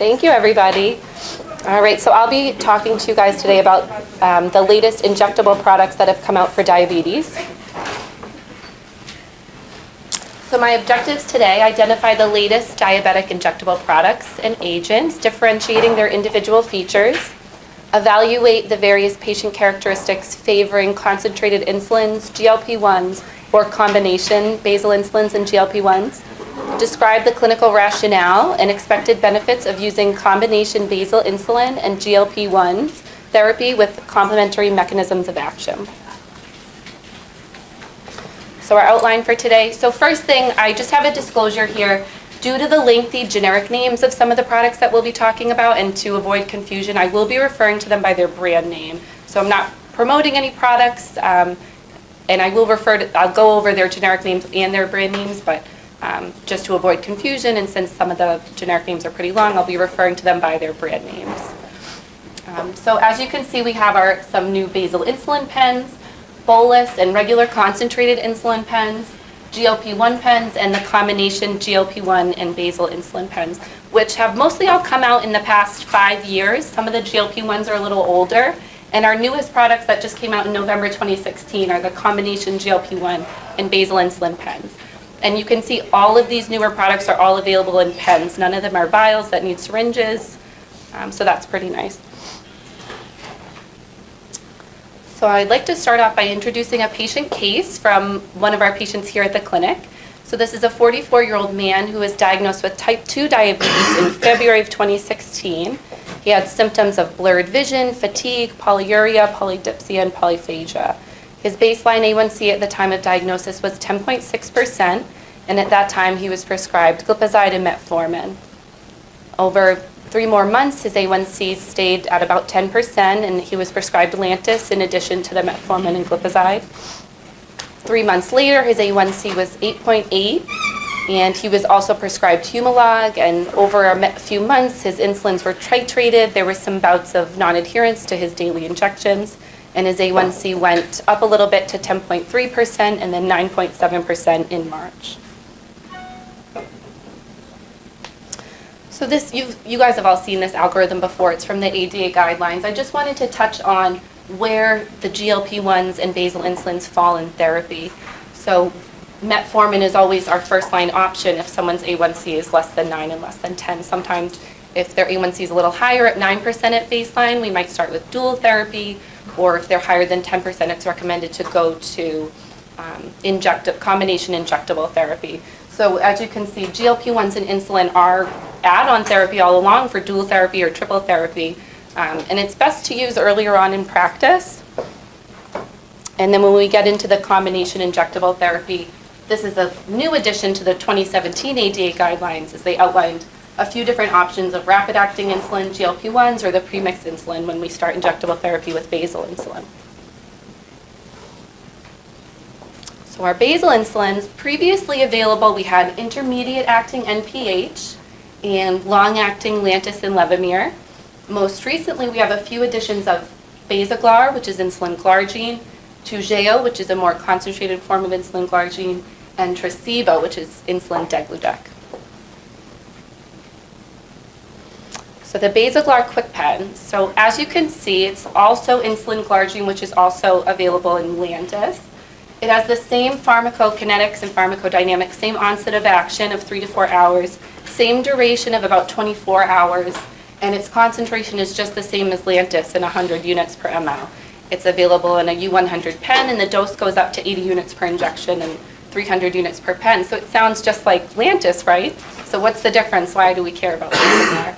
Thank you, everybody. All right, so I'll be talking to you guys today about the latest injectable products that have come out for diabetes. So my objectives today: identify the latest diabetic injectable products and agents, differentiating their individual features, evaluate the various patient characteristics favoring concentrated insulins, GLP-1s, or combination basal insulins and GLP-1s, describe the clinical rationale and expected benefits of using combination basal insulin and GLP-1 therapy with complementary mechanisms of action. So our outline for today. So first thing, I just have a disclosure here. Due to the lengthy generic names of some of the products that we'll be talking about and to avoid confusion, I will be referring to them by their brand name. So I'm not promoting any products, and I'll go over their generic names and their brand names, but just to avoid confusion, and since some of the generic names are pretty long, I'll be referring to them by their brand names. So as you can see, we have some new basal insulin pens, bolus and regular concentrated insulin pens, GLP-1 pens, and the combination GLP-1 and basal insulin pens, which have mostly all come out in the past 5 years. Some of the GLP-1s are a little older, and our newest products that just came out in November 2016 are the combination GLP-1 and basal insulin pens. And you can see all of these newer products are all available in pens. None of them are vials that need syringes, so that's pretty nice. So I'd like to start off by introducing a patient case from one of our patients here at the clinic. So this is a 44-year-old man who was diagnosed with type 2 diabetes in February of 2016. He had symptoms of blurred vision, fatigue, polyuria, polydipsia, and polyphagia. His baseline A1C at the time of diagnosis was 10.6%, and at that time he was prescribed glipizide and metformin. Over 3 more months, his A1C stayed at about 10%, and he was prescribed Lantus in addition to the metformin and glipizide. 3 months later, his A1C was 8.8, and he was also prescribed Humalog, and over a few months, his insulins were titrated. There were some bouts of non-adherence to his daily injections, and his A1C went up a little bit to 10.3% and then 9.7% in March. So this, you guys have all seen this algorithm before. It's from the ADA guidelines. I just wanted to touch on where the GLP-1s and basal insulins fall in therapy. So metformin is always our first line option if someone's A1C is less than 9 and less than 10. Sometimes if their A1C is a little higher at 9% at baseline, we might start with dual therapy, or if they're higher than 10%, it's recommended to go to combination injectable therapy. So as you can see, GLP-1s and insulin are add-on therapy all along for dual therapy or triple therapy. And it's best to use earlier on in practice. And then when we get into the combination injectable therapy, this is a new addition to the 2017 ADA guidelines, as they outlined a few different options of rapid-acting insulin, GLP-1s, or the premixed insulin when we start injectable therapy with basal insulin. So our basal insulins, previously available, we had intermediate-acting NPH and long-acting Lantus and Levemir. Most recently, we have a few additions of Basaglar, which is insulin glargine, Toujeo, which is a more concentrated form of insulin glargine, and Tresiba, which is insulin Degludec. So the Basaglar Quick Pen. So as you can see, it's also insulin glargine, which is also available in Lantus. It has the same pharmacokinetics and pharmacodynamics, same onset of action of 3 to 4 hours, same duration of about 24 hours, and its concentration is just the same as Lantus in 100 units per ml. It's available in a U100 pen, and the dose goes up to 80 units per injection and 300 units per pen. So it sounds just like Lantus, right? So what's the difference? Why do we care about Basaglar?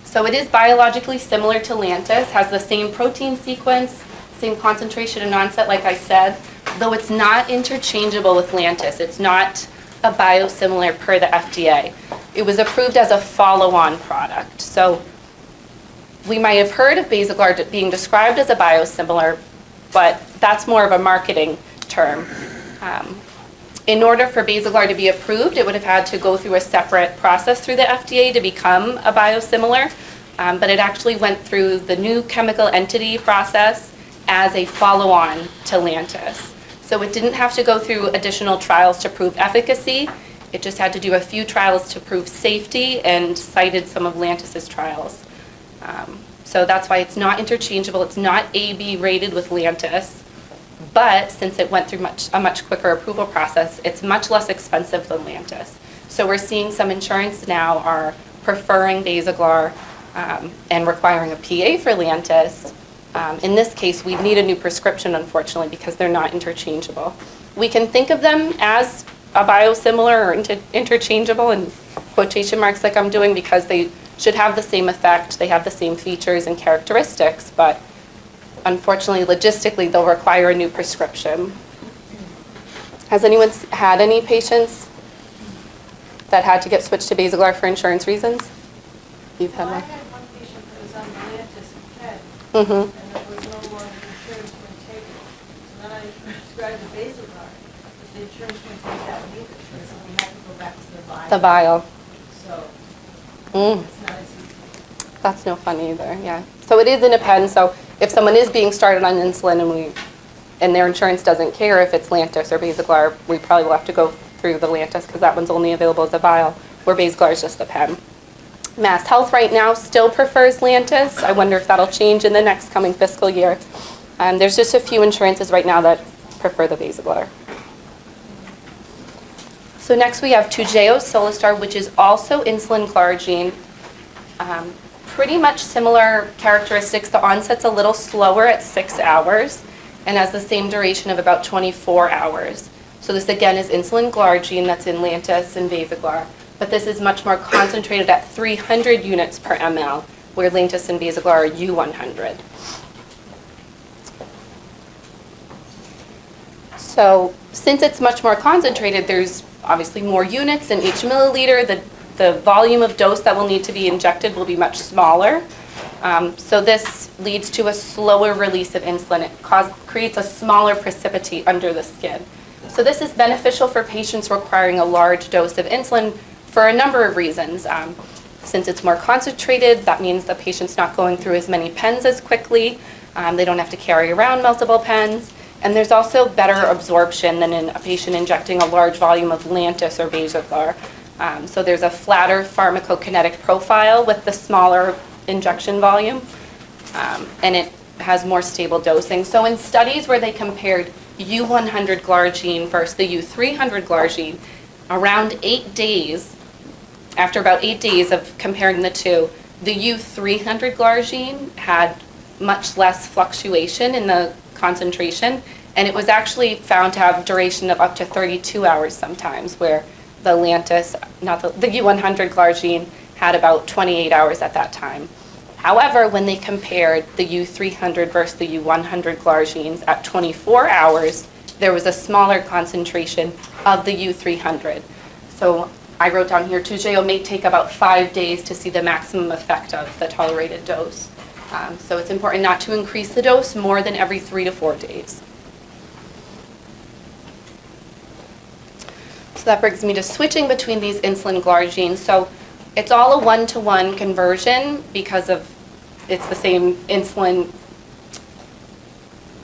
So it is biologically similar to Lantus, has the same protein sequence, same concentration and onset, like I said, though it's not interchangeable with Lantus. It's not a biosimilar per the FDA. It was approved as a follow-on product. So we might have heard of Basaglar being described as a biosimilar, but that's more of a marketing term. In order for Basaglar to be approved, it would have had to go through a separate process through the FDA to become a biosimilar, but it actually went through the new chemical entity process as a follow-on to Lantus. So it didn't have to go through additional trials to prove efficacy. It just had to do a few trials to prove safety and cited some of Lantus's trials. So that's why it's not interchangeable. It's not AB rated with Lantus, but since it went through a much quicker approval process, it's much less expensive than Lantus. So we're seeing some insurance now are preferring Basaglar and requiring a PA for Lantus. In this case, we need a new prescription, unfortunately, because they're not interchangeable. We can think of them as a biosimilar or interchangeable in quotation marks like I'm doing because they should have the same effect, they have the same features and characteristics, but unfortunately, logistically, they'll require a new prescription. Has anyone had any patients that had to get switched to Basaglar for insurance reasons? You've had Well, I one? had one patient that was on the Lantus pen, Mm-hmm. and it was no longer insurance wouldn't take it. So then I prescribed the Basaglar, but the insurance wouldn't take that either. So we had to go back to the vial. The vial. So Mm. it's not as easy. That's no fun either, yeah. So it is in a pen, so if someone is being started on insulin and their insurance doesn't care if it's Lantus or Basaglar, we probably will have to go through the Lantus because that one's only available as a vial, where Basaglar is just a pen. Mass Health right now still prefers Lantus. I wonder if that'll change in the next coming fiscal year. There's just a few insurances right now that prefer the Basaglar. So next we have Toujeo Solistar, which is also insulin glargine. Pretty much similar characteristics. The onset's a little slower at 6 hours and has the same duration of about 24 hours. So this again is insulin glargine that's in Lantus and Basaglar, but this is much more concentrated at 300 units per ml, where Lantus and Basaglar are U100. So since it's much more concentrated, there's obviously more units in each milliliter. The volume of dose that will need to be injected will be much smaller. So this leads to a slower release of insulin. It creates a smaller precipitate under the skin. So this is beneficial for patients requiring a large dose of insulin for a number of reasons. Since it's more concentrated, that means the patient's not going through as many pens as quickly. They don't have to carry around multiple pens. And there's also better absorption than in a patient injecting a large volume of Lantus or Basaglar. So there's a flatter pharmacokinetic profile with the smaller injection volume, and it has more stable dosing. So in studies where they compared U100 glargine versus the U300 glargine, around 8 days, after about 8 days of comparing the two, the U300 glargine had much less fluctuation in the concentration, and it was actually found to have duration of up to 32 hours sometimes, where the Lantus, not the U100 glargine, had about 28 hours at that time. However, when they compared the U300 versus the U100 glargines at 24 hours, there was a smaller concentration of the U300. So I wrote down here, Toujeo may take about 5 days to see the maximum effect of the tolerated dose. So it's important not to increase the dose more than every 3 to 4 days. So that brings me to switching between these insulin glargines. So it's all a one-to-one conversion because of it's the same insulin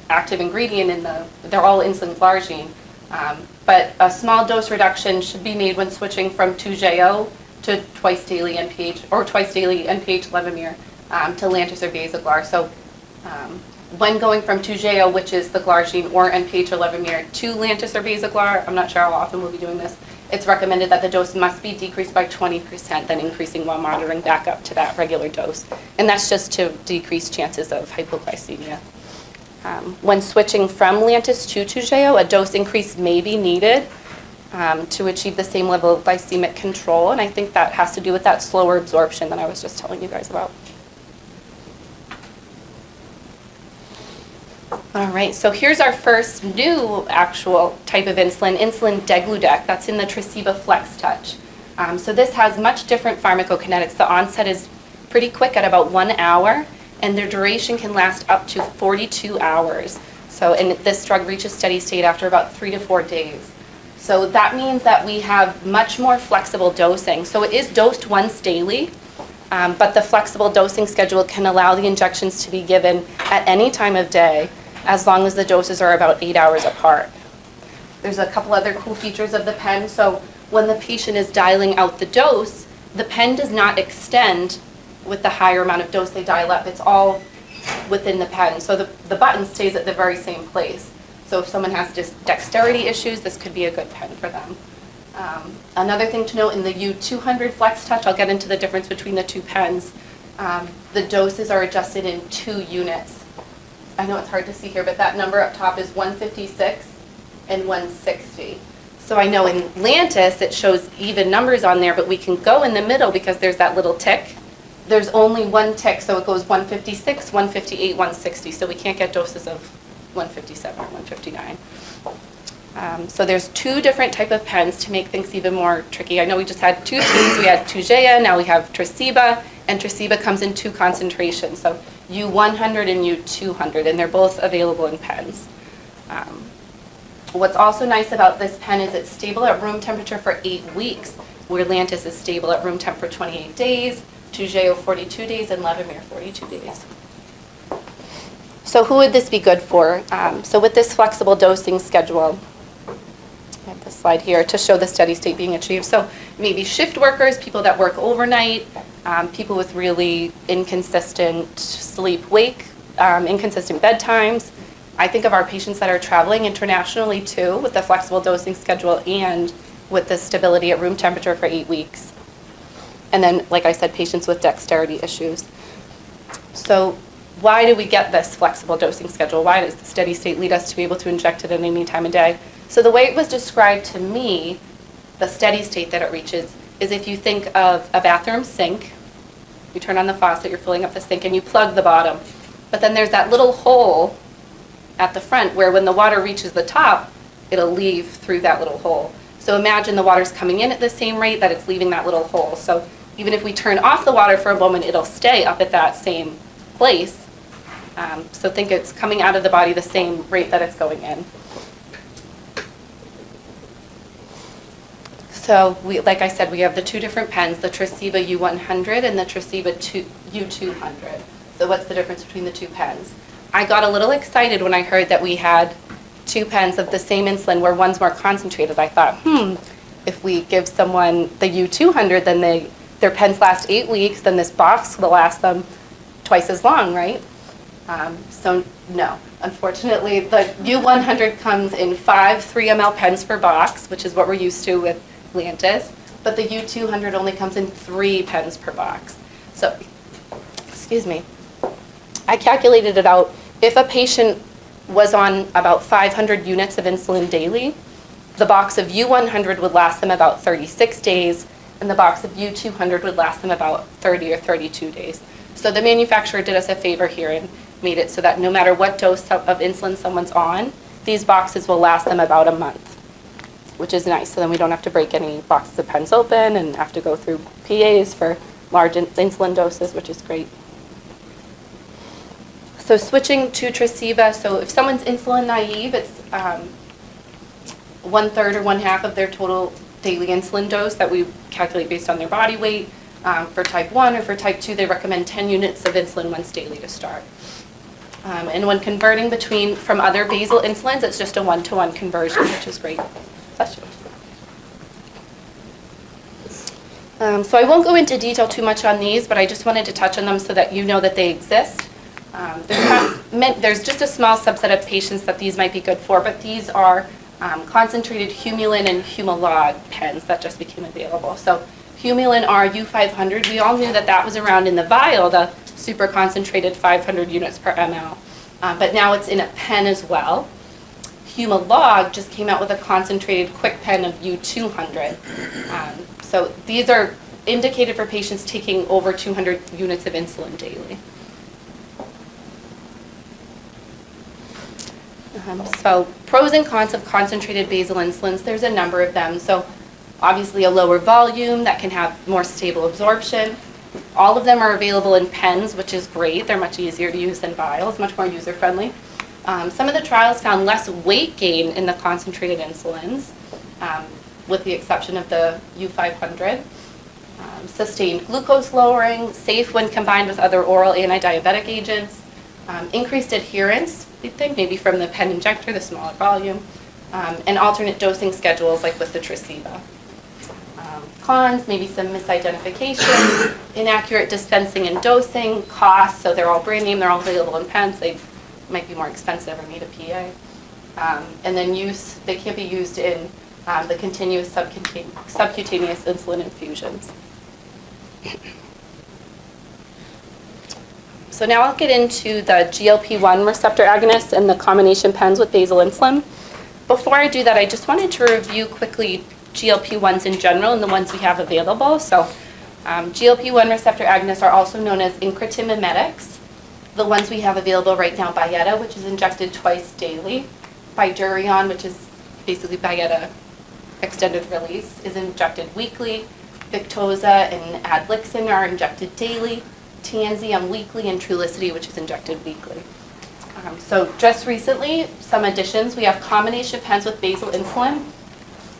active ingredient in they're all insulin glargine. But a small dose reduction should be made when switching from Toujeo to twice daily NPH or twice daily NPH levemir to Lantus or Basaglar. So when going from Toujeo, which is the glargine or NPH or levemir, to Lantus or Basaglar, I'm not sure how often we'll be doing this, it's recommended that the dose must be decreased by 20%, then increasing while monitoring back up to that regular dose. And that's just to decrease chances of hypoglycemia. When switching from Lantus to Toujeo, a dose increase may be needed to achieve the same level of glycemic control, and I think that has to do with that slower absorption that I was just telling you guys about. All right, so here's our first new actual type of insulin, insulin Degludec. That's in the Tresiba Flex Touch. So this has much different pharmacokinetics. The onset is pretty quick at about 1 hour, and their duration can last up to 42 hours. So, and this drug reaches steady state after about 3 to 4 days. So that means that we have much more flexible dosing. So it is dosed once daily, but the flexible dosing schedule can allow the injections to be given at any time of day, as long as the doses are about 8 hours apart. There's a couple other cool features of the pen. So when the patient is dialing out the dose, the pen does not extend with the higher amount of dose they dial up. It's all within the pen. So the button stays at the very same place. So if someone has just dexterity issues, this could be a good pen for them. Another thing to note in the U200 Flex Touch, I'll get into the difference between the two pens. The doses are adjusted in 2 units. I know it's hard to see here, but that number up top is 156 and 160. So I know in Lantus it shows even numbers on there, but we can go in the middle because there's that little tick. There's only one tick, so it goes 156, 158, 160. So we can't get doses of 157 or 159. So there's 2 different type of pens to make things even more tricky. I know we just had 2 T's. We had Tugea, now we have Tresiba, and Tresiba comes in 2 concentrations. So U100 and U200, and they're both available in pens. What's also nice about this pen is it's stable at room temperature for 8 weeks, where Lantus is stable at room temp for 28 days, Tugea 42 days, and Levemir 42 days. So who would this be good for? So with this flexible dosing schedule, I have this slide here to show the steady state being achieved. So maybe shift workers, people that work overnight, people with really inconsistent sleep-wake, inconsistent bedtimes. I think of our patients that are traveling internationally too with the flexible dosing schedule and with the stability at room temperature for 8 weeks. And then, like I said, patients with dexterity issues. So why do we get this flexible dosing schedule? Why does the steady state lead us to be able to inject it at any time of day? So the way it was described to me, the steady state that it reaches, is if you think of a bathroom sink, you turn on the faucet, you're filling up the sink, and you plug the bottom. But then there's that little hole at the front where when the water reaches the top, it'll leave through that little hole. So imagine the water's coming in at the same rate that it's leaving that little hole. So even if we turn off the water for a moment, it'll stay up at that same place. So think it's coming out of the body the same rate that it's going in. So like I said, we have the 2 different pens, the Tresiba U100 and the Tresiba U200. So what's the difference between the 2 pens? I got a little excited when I heard that we had 2 pens of the same insulin where one's more concentrated. I thought, if we give someone the U200, then their pens last 8 weeks, then this box will last them twice as long, right? So no, unfortunately, the U100 comes in 5 3 ml pens per box, which is what we're used to with Lantus, but the U200 only comes in 3 pens per box. So, excuse me, I calculated it out. If a patient was on about 500 units of insulin daily, the box of U100 would last them about 36 days, and the box of U200 would last them about 30 or 32 days. So the manufacturer did us a favor here and made it so that no matter what dose of insulin someone's on, these boxes will last them about a month, which is nice. So then we don't have to break any boxes of pens open and have to go through PAs for large insulin doses, which is great. So switching to Tresiba, so if someone's insulin naive, it's 1/3 or 1/2 of their total daily insulin dose that we calculate based on their body weight. For type 1 or for type 2, they recommend 10 units of insulin once daily to start. And when converting from other basal insulins, it's just a 1-to-1 conversion, which is great. Bless you. So I won't go into detail too much on these, but I just wanted to touch on them so that you know that they exist. There's just a small subset of patients that these might be good for, but these are concentrated Humulin and Humalog pens that just became available. So Humulin R U500, we all knew that that was around in the vial, the super concentrated 500 units per ml, but now it's in a pen as well. Humalog just came out with a concentrated quick pen of U200. So these are indicated for patients taking over 200 units of insulin daily. So pros and cons of concentrated basal insulins, there's a number of them. So obviously a lower volume that can have more stable absorption. All of them are available in pens, which is great. They're much easier to use than vials, much more user-friendly. Some of the trials found less weight gain in the concentrated insulins, with the exception of the U500. Sustained glucose lowering, safe when combined with other oral anti-diabetic agents. Increased adherence, we think, maybe from the pen injector, the smaller volume, and alternate dosing schedules like with the Tresiba. Cons, maybe some misidentification, inaccurate dispensing and dosing, costs, so they're all brand name, they're all available in pens, they might be more expensive or need a PA. And then use, they can't be used in the continuous subcutaneous insulin infusions. So now I'll get into the GLP-1 receptor agonists and the combination pens with basal insulin. Before I do that, I just wanted to review quickly GLP-1s in general and the ones we have available. So GLP-1 receptor agonists are also known as incretin mimetics. The ones we have available right now, Byetta, which is injected twice daily. Bydureon, which is basically Byetta extended release, is injected weekly. Victoza and Adlixin are injected daily. Tanzium weekly, and Trulicity, which is injected weekly. So just recently, some additions. We have combination pens with basal insulin.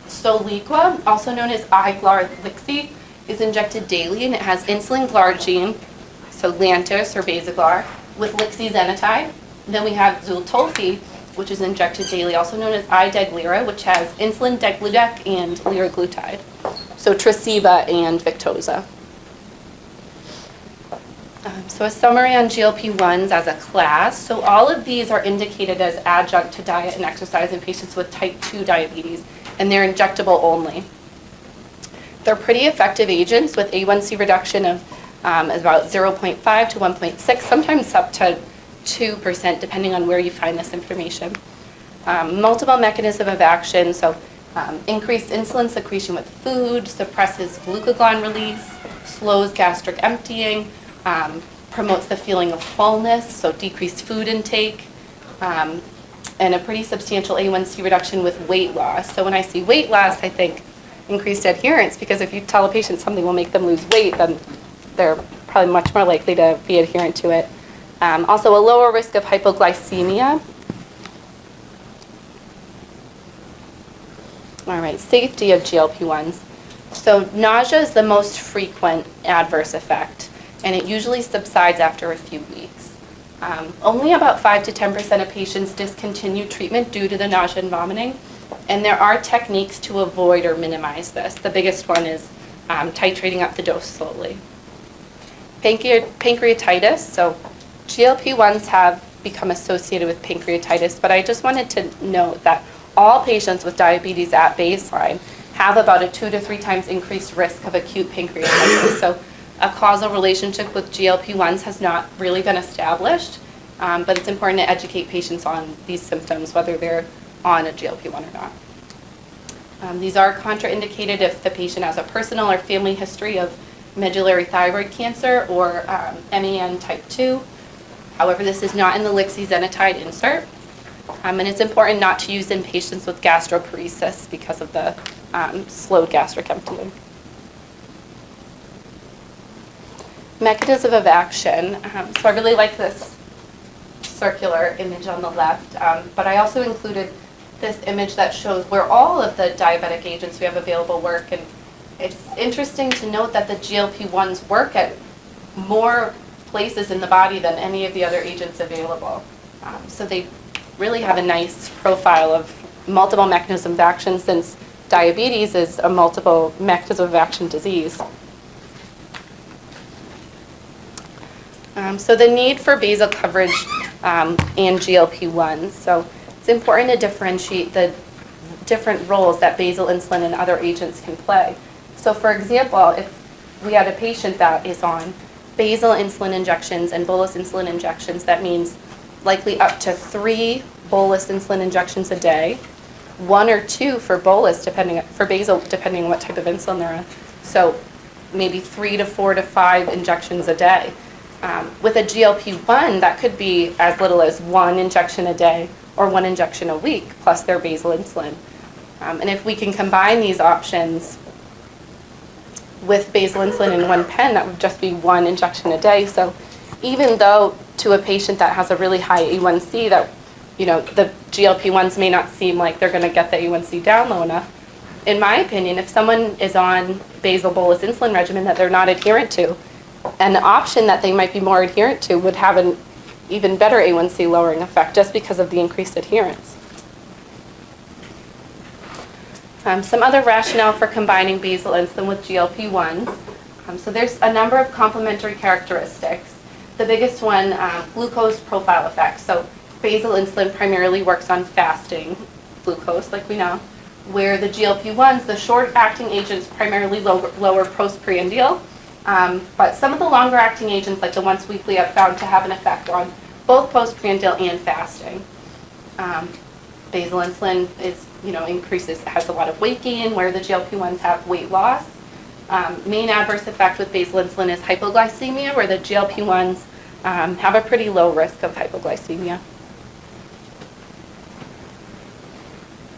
Soliqua, also known as iGlarlixi, is injected daily, and it has insulin glargine, so Lantus or Basaglar, with lixisenatide. Then we have Zultolfi, which is injected daily, also known as iDeglira, which has insulin Degludec and liraglutide. So Tresiba and Victoza. So a summary on GLP-1s as a class. So all of these are indicated as adjunct to diet and exercise in patients with type 2 diabetes, and they're injectable only. They're pretty effective agents with A1C reduction of about 0.5 to 1.6, sometimes up to 2%, depending on where you find this information. Multiple mechanism of action, so increased insulin secretion with food, suppresses glucagon release, slows gastric emptying, promotes the feeling of fullness, so decreased food intake, and a pretty substantial A1C reduction with weight loss. So when I see weight loss, I think increased adherence, because if you tell a patient something will make them lose weight, then they're probably much more likely to be adherent to it. Also a lower risk of hypoglycemia. All right, safety of GLP-1s. So nausea is the most frequent adverse effect, and it usually subsides after a few weeks. Only about 5 to 10% of patients discontinue treatment due to the nausea and vomiting, and there are techniques to avoid or minimize this. The biggest one is titrating up the dose slowly. Pancreatitis, so GLP-1s have become associated with pancreatitis, but I just wanted to note that all patients with diabetes at baseline have about a 2 to 3 times increased risk of acute pancreatitis. So a causal relationship with GLP-1s has not really been established, but it's important to educate patients on these symptoms, whether they're on a GLP-1 or not. These are contraindicated if the patient has a personal or family history of medullary thyroid cancer or MEN type 2. However, this is not in the lixisenatide insert, and it's important not to use in patients with gastroparesis because of the slow gastric emptying. Mechanism of action. So I really like this circular image on the left, but I also included this image that shows where all of the diabetic agents we have available work, and it's interesting to note that the GLP-1s work at more places in the body than any of the other agents available. So they really have a nice profile of multiple mechanisms of action, since diabetes is a multiple mechanism of action disease. So the need for basal coverage and GLP-1s. So it's important to differentiate the different roles that basal insulin and other agents can play. So for example, if we had a patient that is on basal insulin injections and bolus insulin injections, that means likely up to 3 bolus insulin injections a day, 1 or 2 for bolus, for basal, depending on what type of insulin they're on. So maybe 3 to 4 to 5 injections a day. With a GLP-1, that could be as little as 1 injection a day or 1 injection a week plus their basal insulin. And if we can combine these options with basal insulin in 1 pen, that would just be 1 injection a day. So even though to a patient that has a really high A1C, that, you know, the GLP-1s may not seem like they're going to get the A1C down low enough, in my opinion, if someone is on basal bolus insulin regimen that they're not adherent to, an option that they might be more adherent to would have an even better A1C lowering effect just because of the increased adherence. Some other rationale for combining basal insulin with GLP-1s. So there's a number of complementary characteristics. The biggest one, glucose profile effect. So basal insulin primarily works on fasting glucose, like we know, where the GLP-1s, the short-acting agents, primarily lower postprandial. But some of the longer-acting agents, like the once weekly, have found to have an effect on both postprandial and fasting. Basal insulin has a lot of weight gain, where the GLP-1s have weight loss. Main adverse effect with basal insulin is hypoglycemia, where the GLP-1s have a pretty low risk of hypoglycemia.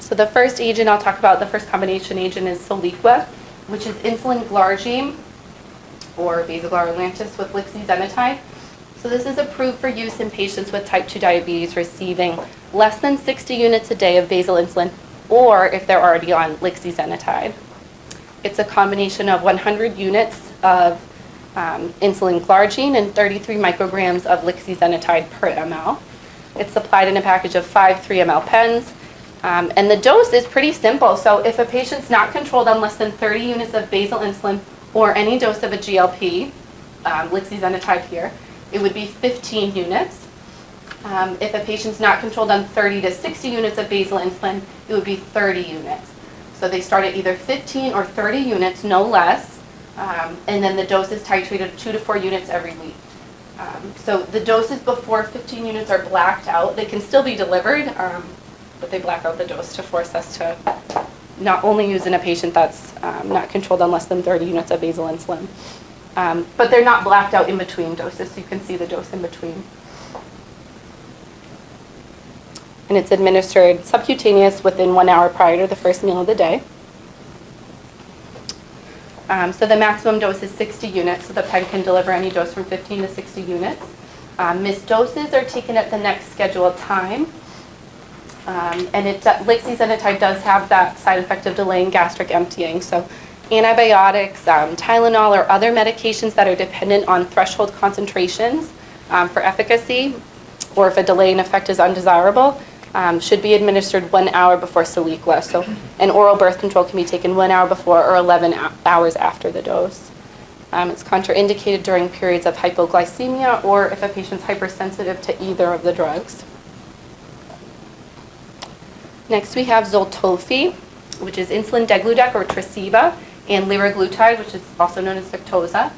So the first agent I'll talk about, the first combination agent, is Soliqua, which is insulin glargine, or Basaglar Lantus, with lixisenatide. So this is approved for use in patients with type 2 diabetes receiving less than 60 units a day of basal insulin, or if they're already on lixisenatide. It's a combination of 100 units of insulin glargine and 33 micrograms of lixisenatide per ml. It's supplied in a package of 5 3 ml pens. And the dose is pretty simple. So if a patient's not controlled on less than 30 units of basal insulin or any dose of a GLP, lixisenatide here, it would be 15 units. If a patient's not controlled on 30 to 60 units of basal insulin, it would be 30 units. So they start at either 15 or 30 units, no less, and then the dose is titrated 2 to 4 units every week. So the doses before 15 units are blacked out. They can still be delivered, but they black out the dose to force us to not only use in a patient that's not controlled on less than 30 units of basal insulin. But they're not blacked out in between doses, so you can see the dose in between. And it's administered subcutaneous within 1 hour prior to the first meal of the day. So the maximum dose is 60 units, so the pen can deliver any dose from 15 to 60 units. Missed doses are taken at the next scheduled time. And lixisenatide does have that side effect of delaying gastric emptying. So antibiotics, Tylenol, or other medications that are dependent on threshold concentrations for efficacy, or if a delay in effect is undesirable, should be administered 1 hour before Soliqua. So an oral birth control can be taken 1 hour before or 11 hours after the dose. It's contraindicated during periods of hypoglycemia or if a patient's hypersensitive to either of the drugs. Next we have Zoltofi, which is insulin Degludec or Tresiba, and liraglutide, which is also known as Victoza.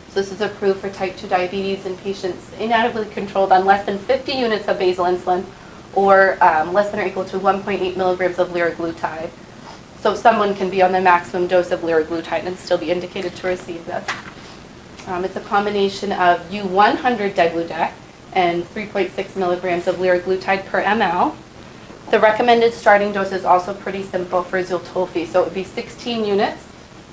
So this is approved for type 2 diabetes in patients inadequately controlled on less than 50 units of basal insulin or less than or equal to 1.8 milligrams of liraglutide. So someone can be on the maximum dose of liraglutide and still be indicated to receive this. It's a combination of U100 Degludec and 3.6 milligrams of liraglutide per ml. The recommended starting dose is also pretty simple for Zoltofi, so it would be 16 units,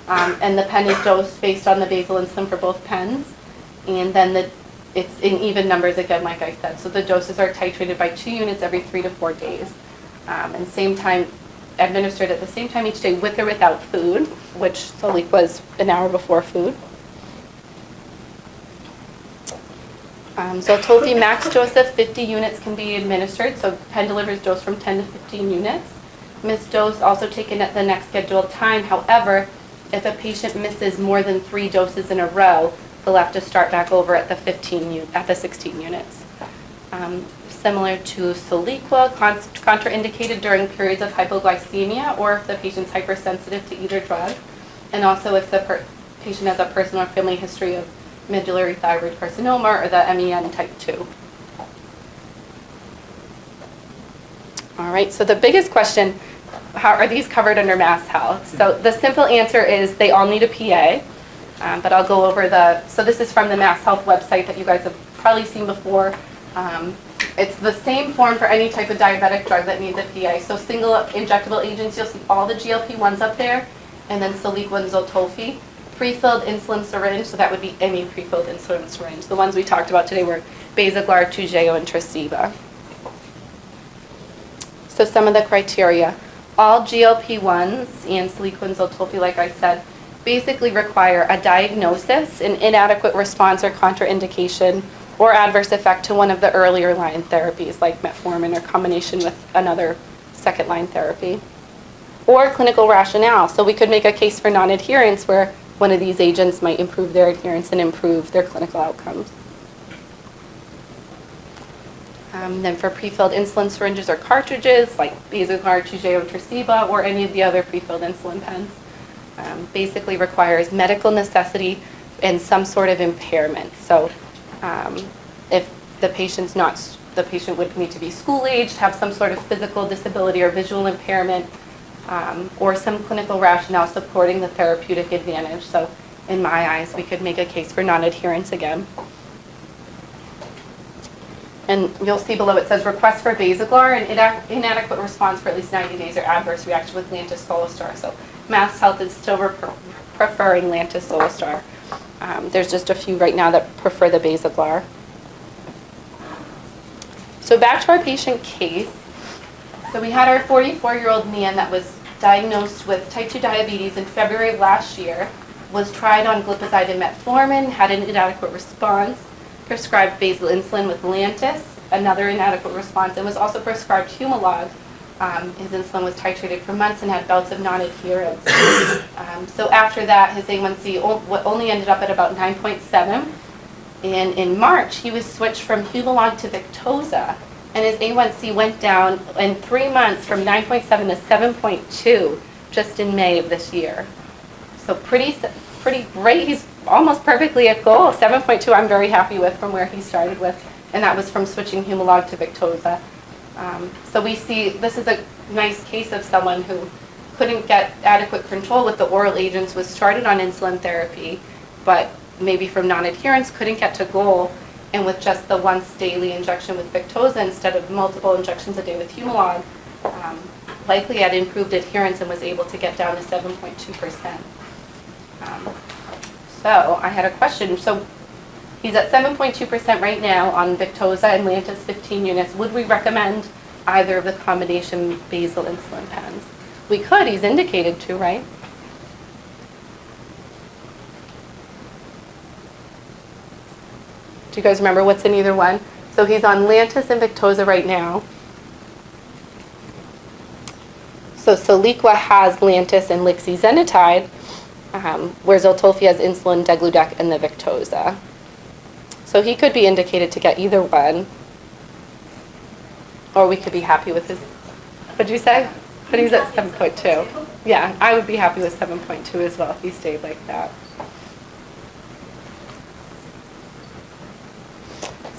and the pen is dosed based on the basal insulin for both pens, and then it's in even numbers again, like I said. So the doses are titrated by 2 units every 3 to 4 days, and same time, administered at the same time each day with or without food, which Soliqua was an hour before food. Zoltofi max dose of 50 units can be administered, so pen delivers dose from 10 to 15 units. Missed dose also taken at the next scheduled time. However, if a patient misses more than 3 doses in a row, they'll have to start back over at the 16 units. Similar to Soliqua, contraindicated during periods of hypoglycemia or if the patient's hypersensitive to either drug, and also if the patient has a personal or family history of medullary thyroid carcinoma or the MEN type 2. All right, so the biggest question, how are these covered under Mass Health? So the simple answer is they all need a PA, but I'll go over so this is from the Mass Health website that you guys have probably seen before. It's the same form for any type of diabetic drug that needs a PA. So single injectable agents, you'll see all the GLP-1s up there, and then Soliqua and Zoltofi. Pre-filled insulin syringe, so that would be any pre-filled insulin syringe. The ones we talked about today were Basaglar, Toujeo, and Tresiba. So some of the criteria. All GLP-1s and Soliqua and Zoltofi, like I said, basically require a diagnosis, an inadequate response or contraindication, or adverse effect to one of the earlier line therapies like metformin or combination with another second line therapy. or clinical rationale. So we could make a case for non-adherence where one of these agents might improve their adherence and improve their clinical outcomes. Then for prefilled insulin syringes or cartridges, like Basal, Toujeo, Tresiba, or any of the other prefilled insulin pens, basically requires medical necessity and some sort of impairment. So if the patient would need to be school-aged, have some sort of physical disability or visual impairment, or some clinical rationale supporting the therapeutic advantage. So in my eyes, we could make a case for non-adherence again. And you'll see below it says request for Basaglar and inadequate response for at least 90 days or adverse reaction with Lantus Solostar. So Mass Health is still preferring Lantus Solostar. There's just a few right now that prefer the Basaglar. So back to our patient case. So we had our 44-year-old man that was diagnosed with type 2 diabetes in February of last year, was tried on glipizide and metformin, had an inadequate response, prescribed basal insulin with Lantus, another inadequate response, and was also prescribed Humalog. His insulin was titrated for months and had bouts of non-adherence. So after that, his A1C only ended up at about 9.7. And in March, he was switched from Humalog to Victoza, and his A1C went down in 3 months from 9.7 to 7.2 just in May of this year. So pretty great. He's almost perfectly at goal. 7.2 I'm very happy with from where he started with, and that was from switching Humalog to Victoza. So we see this is a nice case of someone who couldn't get adequate control with the oral agents, was started on insulin therapy, but maybe from non-adherence couldn't get to goal, and with just the once daily injection with Victoza instead of multiple injections a day with Humalog, likely had improved adherence and was able to get down to 7.2%. So I had a question. So he's at 7.2% right now on Victoza and Lantus 15 units. Would we recommend either of the combination basal insulin pens? We could. He's indicated to, right? Do you guys remember what's in either one? So he's on Lantus and Victoza right now. So Soliqua has Lantus and lixisenatide, whereas Otulfi has insulin, Degludec, and the Victoza. So he could be indicated to get either one, or we could be happy with his, what'd you say? But he's at 7.2. Yeah, I would be happy with 7.2 as well if he stayed like that.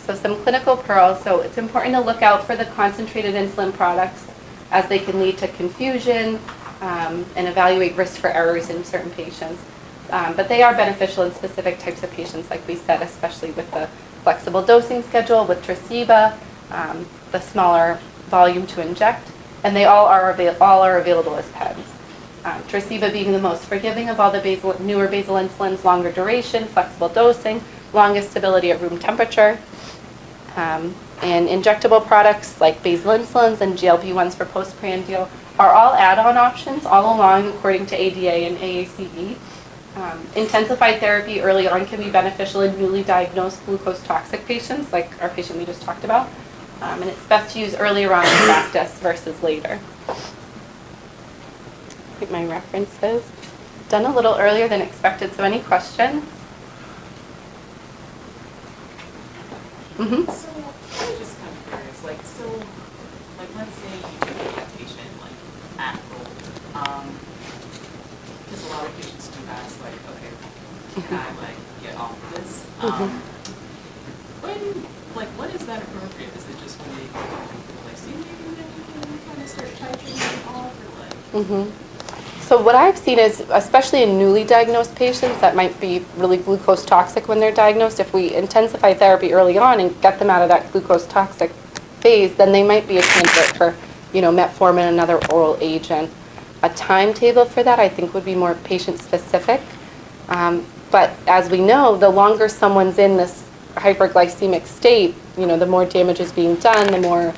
So some clinical pearls. So it's important to look out for the concentrated insulin products as they can lead to confusion and evaluate risk for errors in certain patients. But they are beneficial in specific types of patients, like we said, especially with the flexible dosing schedule, with Tresiba, the smaller volume to inject, and they all are available as pens. Tresiba being the most forgiving of all the newer basal insulins, longer duration, flexible dosing, longest stability at room temperature. And injectable products like basal insulins and GLP-1s for postprandial are all add-on options all along according to ADA and AACE. Intensified therapy early on can be beneficial in newly diagnosed glucose-toxic patients, like our patient we just talked about. And it's best to use earlier on in practice versus later. I think my references. Done a little earlier than expected, so any questions? Mm-hmm. So I was just kind of curious, let's say you take that patient at goal, because a lot of patients do ask okay, can I get off of this? What is that appropriate? Is it just when they go glycemic and then you can kind of start titrating off, or So what I've seen is, especially in newly diagnosed patients that might be really glucose toxic when they're diagnosed, if we intensify therapy early on and get them out of that glucose toxic phase, then they might be a candidate for, metformin, another oral agent. A timetable for that, I think, would be more patient specific. But as we know, the longer someone's in this hyperglycemic state, the more damage is being done, the more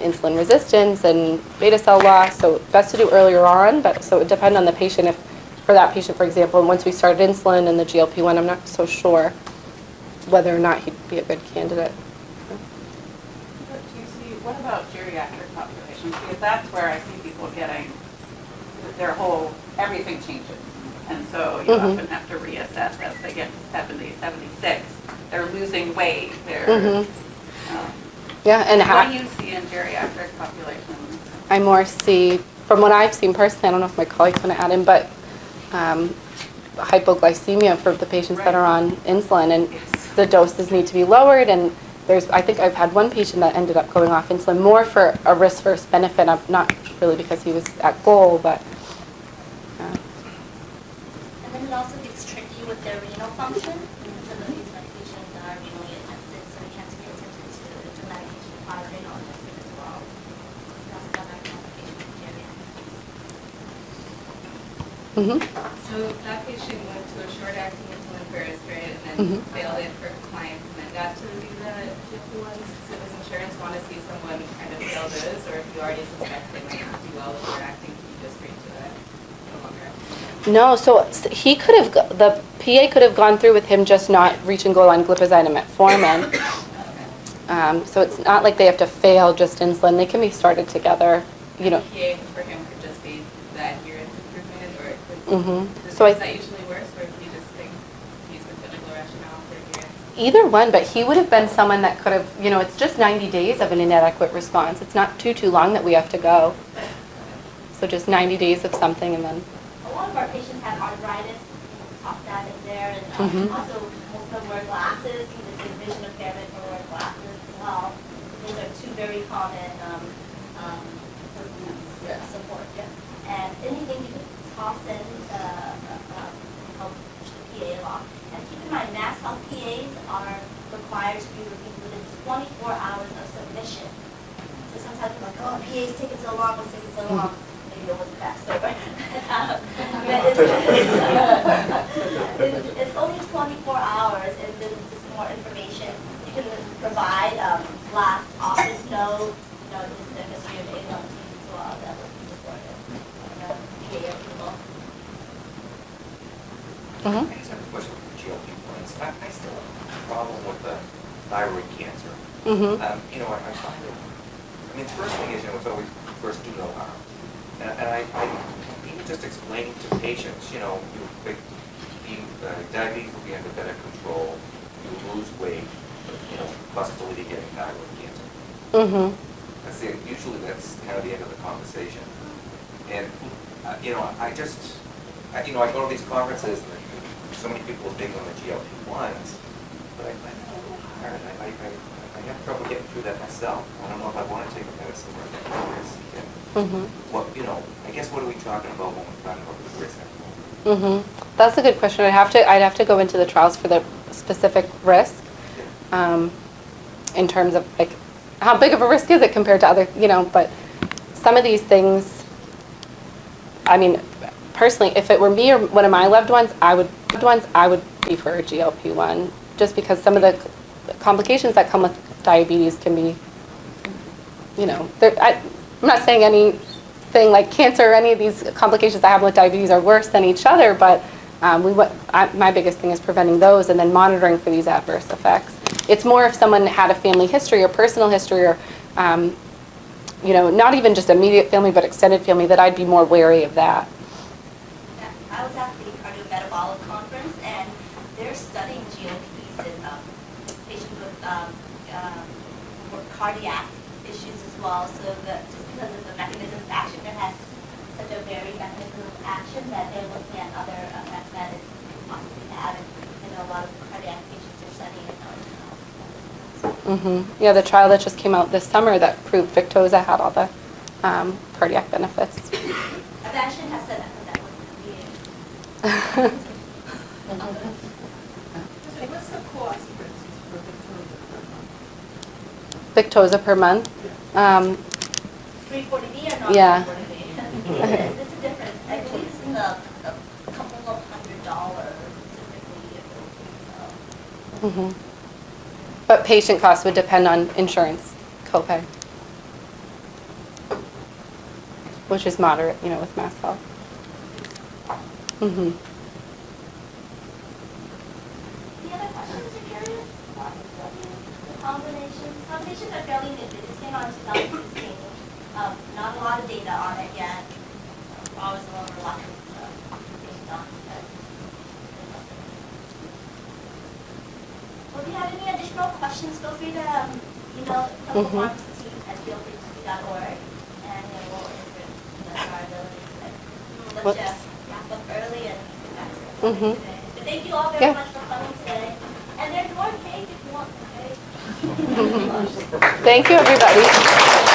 insulin resistance and beta cell loss, so best to do earlier on, but so it would depend on the patient. If for that patient, for example, once we started insulin and the GLP-1, I'm not so sure whether or not he'd be a good candidate. What do you see, what about geriatric populations? Because that's where I see people getting their whole, everything changes. And so you Mhm. often have to reassess as they get to 70, 76. They're losing weight, they're, Mhm. um, Yeah, and what do you see in geriatric populations? I more see, from what I've seen personally, I don't know if my colleagues want to add in, but hypoglycemia for the patients that are on insulin, and Yes. the doses need to be lowered. And I think I've had one patient that ended up going off insulin more for a risk versus benefit, not really because he was at goal, but. And then it also gets tricky with their renal function. Some of these medications are renally intensive, so we have to pay attention to medication by renal intensive as well. That's another complication with geriatrics. Mhm. So that patient went to a short-acting insulin first, right, and then Mhm. failed it for compliance, and then got to the GLP-1s. So does insurance want to see someone kind of fail those, or if you already suspect they might not do well with short-acting, can you just bring to that no longer acting? No, so he could have, the PA could have gone through with him just not reaching goal on glipizide and metformin. So it's not like they have to fail just insulin. They can be started together, you know. PA for him could just be the adherence improvement, or it could, Mhm. is So that usually worse, or do you just think he's the clinical rationale for adherence? Either one, but he would have been someone that could have, it's just 90 days of an inadequate response. It's not too long that we have to go. So just 90 days of something, and then. A lot of our patients have arthritis, top that in there, and Mhm. also most of them wear glasses, there's a vision impairment or wear glasses as well. Those are two very common support, yeah. And anything you can toss in help the PA a lot. And keep in mind, mass health PAs are required to be reviewed within 24 hours of submission. So sometimes people are like, oh, PA's taking so long, what's taking so long? Maybe it wasn't faster, but it's only 24 hours, and then just more information you can provide. Last office note, just the history of A1Ts as well. That would be supported. PA approval. Mhm. I just have a question with GLP-1s. I still have a problem with the thyroid cancer. Mhm. I find it, the first thing is, it's always first do no harm. And I even just explaining to patients, diabetes will be under better control, you will lose weight, possibility of getting thyroid cancer. Mhm. Usually that's kind of the end of the conversation. And, I go to these conferences and so many people are big on the GLP-1s, but I find that a little hard. I have trouble getting through that myself. I don't know if I want to take a medicine where I think it's risk. Mhm. I guess what are we talking about when we're talking about the risk? Mhm. That's a good question. I'd have to go into the trials for the specific risk, in terms of like how big of a risk is it compared to other, but some of these things, personally, if it were me or one of my loved ones, I would be for a GLP-1, just because some of the complications that come with diabetes can be, I'm not saying anything like cancer or any of these complications that happen with diabetes are worse than each other, but my biggest thing is preventing those and then monitoring for these adverse effects. It's more if someone had a family history or personal history or, not even just immediate family, but extended family, that I'd be more wary of that. Yeah, I was at the cardiometabolic conference, and they're studying GLPs in patients with cardiac issues as well. So that just because of the mechanism of action, it has such a varied mechanism of action that they're looking at other effects that it could possibly have. And a lot of cardiac patients are studying it now. Yeah, the trial that just came out this summer that proved Victoza had all the cardiac benefits. Avastin has said that would What's the cost, for instance, for Victoza per month? Victoza per month. 340B or not Yeah. 340B? There's a difference. I believe it's in the couple of $100 typically. But patient costs would depend on insurance copay, which is moderate, with Mass Health. Any other questions or curious? Combinations are fairly new. They just came out in 2016. Not a lot of data on it yet. Always a little email clinical Mhm. pharmacy team at glp2.org, and we'll insert our ability to let you wrap up early and get back to the Mhm. today. But thank you all very Yeah. much for coming today. And there's more cake if you want some cake. Thank you, everybody.